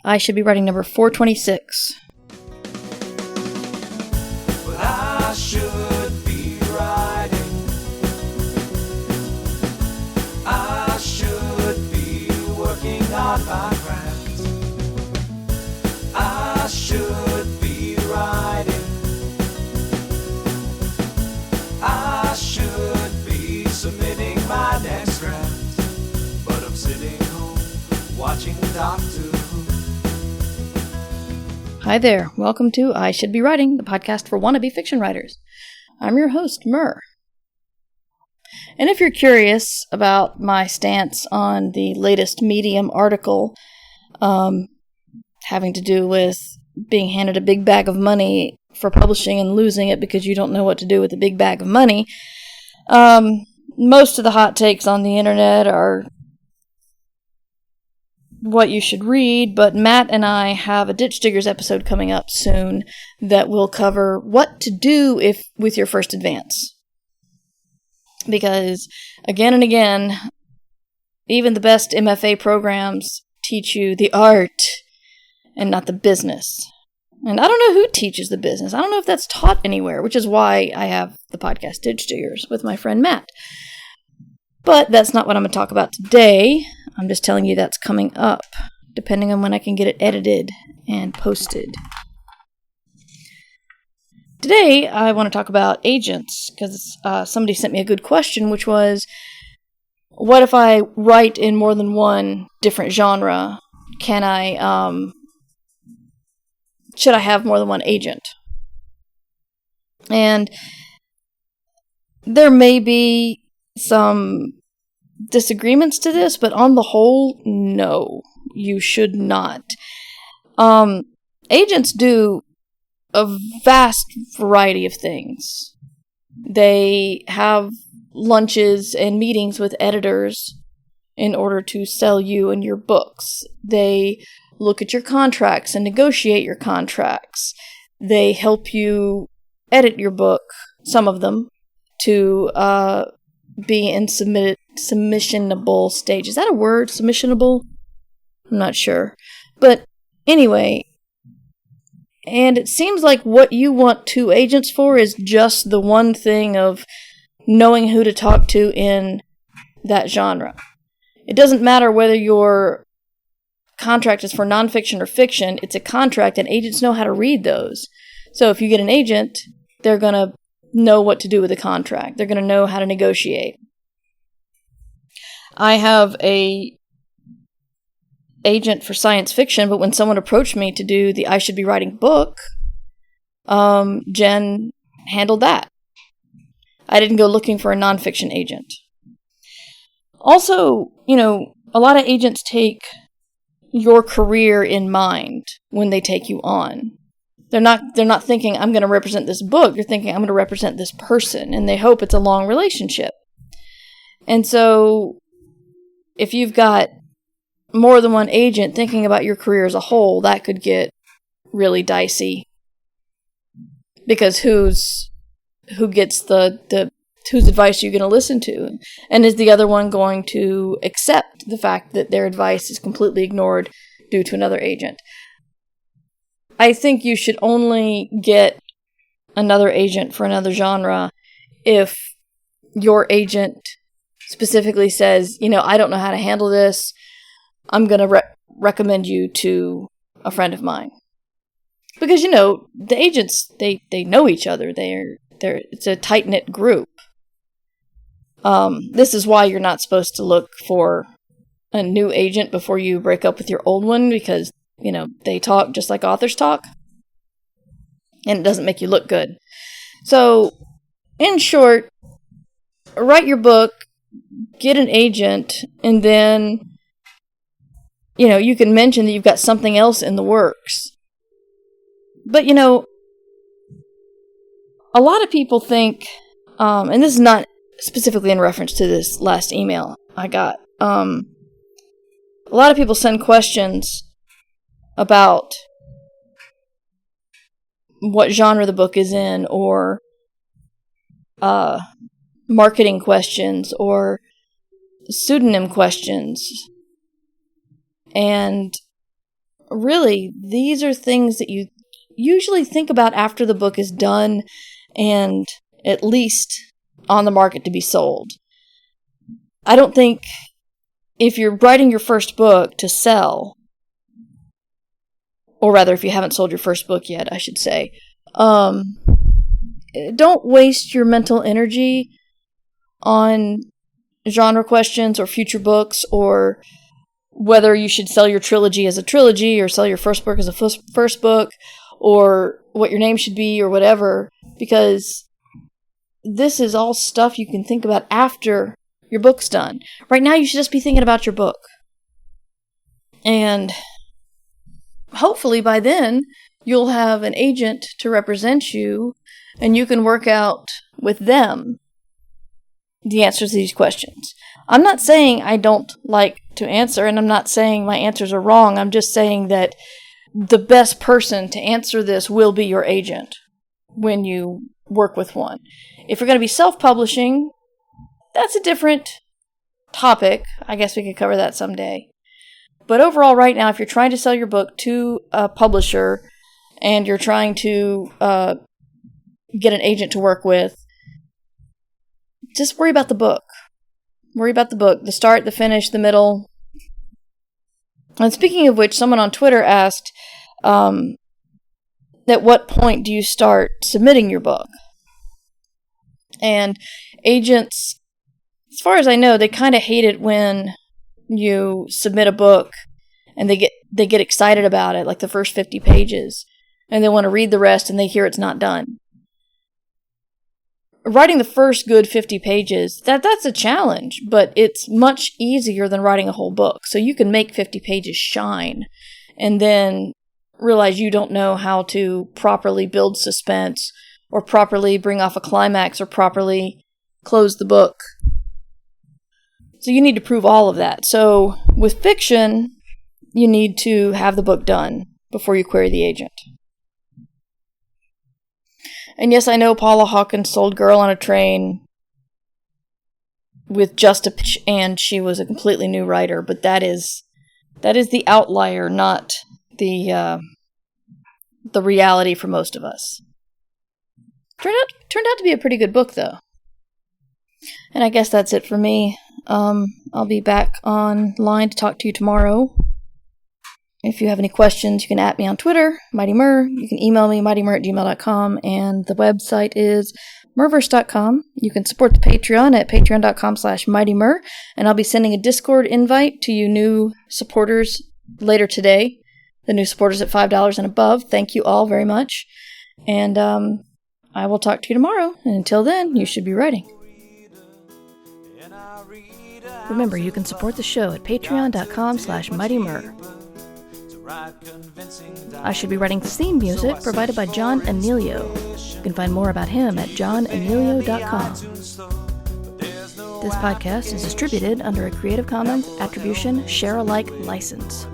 I should be writing number 426. Well, I should be writing. I should be working on my craft. I should be writing. I should be submitting my next draft. But I'm sitting home watching Doctor Who. Hi there, welcome to I Should Be Writing, the podcast for wannabe fiction writers. I'm your host, Mur. And if you're curious about my stance on the latest Medium article having to do with being handed a big bag of money for publishing and losing it because you don't know what to do with a big bag of money, most of the hot takes on the internet are what you should read, but Matt and I have a Ditch Diggers episode coming up soon that will cover what to do with your first advance. Because, again and again, even the best MFA programs teach you the art and not the business. And I don't know who teaches the business. I don't know if that's taught anywhere, which is why I have the podcast Ditch Diggers with my friend Matt. But that's not what I'm going to talk about today. I'm just telling you that's coming up, depending on when I can get it edited and posted. Today, I want to talk about agents, because somebody sent me a good question, which was, what if I write in more than one different genre? Should I have more than one agent? And there may be some disagreements to this, but on the whole, no, you should not. Agents do a vast variety of things. They have lunches and meetings with editors in order to sell you and your books. They look at your contracts and negotiate your contracts. They help you edit your book, some of them, to be in submissionable stage. Is that a word? Submissionable? I'm not sure. But anyway, and it seems like what you want two agents for is just the one thing of knowing who to talk to in that genre. It doesn't matter whether your contract is for nonfiction or fiction. It's a contract, and agents know how to read those. So if you get an agent, they're going to know what to do with the contract. They're going to know how to negotiate. I have a agent for science fiction, but when someone approached me to do the I Should Be Writing book, Jen handled that. I didn't go looking for a nonfiction agent. Also, a lot of agents take your career in mind when they take you on. They're not thinking, I'm going to represent this book. They're thinking, I'm going to represent this person, and they hope it's a long relationship. And so, if you've got more than one agent thinking about your career as a whole, that could get really dicey. Because who gets whose advice are you going to listen to? And is the other one going to accept the fact that their advice is completely ignored due to another agent? I think you should only get another agent for another genre if your agent specifically says, I don't know how to handle this. I'm going to recommend you to a friend of mine. Because, the agents, they know each other. It's a tight-knit group. This is why you're not supposed to look for a new agent before you break up with your old one, because they talk just like authors talk, and it doesn't make you look good. So, in short, write your book, get an agent, and then, you can mention that you've got something else in the works. But, a lot of people think, and this is not specifically in reference to this last email I got, a lot of people send questions about what genre the book is in, or marketing questions, or pseudonym questions. And really, these are things that you usually think about after the book is done and at least on the market to be sold. I don't think if you're writing your first book to sell, or rather if you haven't sold your first book yet, I should say, don't waste your mental energy on genre questions or future books, or whether you should sell your trilogy as a trilogy or sell your first book as a first book, or what your name should be or whatever, because this is all stuff you can think about after your book's done. Right now you should just be thinking about your book. And hopefully by then you'll have an agent to represent you, and you can work out with them the answers to these questions. I'm not saying I don't like to answer, and I'm not saying my answers are wrong. I'm just saying that the best person to answer this will be your agent when you work with one. If you're going to be self-publishing, that's a different topic. I guess we could cover that someday. But overall, right now, if you're trying to sell your book to a publisher and you're trying to get an agent to work with, just worry about the book. Worry about the book. The start, the finish, the middle. And speaking of which, someone on Twitter asked, at what point do you start submitting your book? And agents, as far as I know, they kind of hate it when you submit a book and they get excited about it, like the first 50 pages, and they want to read the rest and they hear it's not done. Writing the first good 50 pages, that's a challenge, but it's much easier than writing a whole book. So you can make 50 pages shine and then realize you don't know how to properly build suspense or properly bring off a climax or properly close the book. So you need to prove all of that. So with fiction, you need to have the book done before you query the agent. And yes, I know Paula Hawkins sold Girl on a Train with just a pitch, and she was a completely new writer, but that is the outlier, not the reality for most of us. Turned out to be a pretty good book, though. And I guess that's it for me. I'll be back online to talk to you tomorrow. If you have any questions, you can @ me on Twitter, Mighty Mur. You can email me, mightymur@gmail.com, and the website is murverse.com. You can support the Patreon at patreon.com/mightymur, and I'll be sending a Discord invite to you new supporters later today. The new supporters at $5 and above. Thank you all very much. And I will talk to you tomorrow. And until then, you should be writing. Remember, you can support the show at patreon.com/mightymur. I should be writing theme music provided by John Anelio. You can find more about him at johnanelio.com. This podcast is distributed under a Creative Commons Attribution Share-alike license.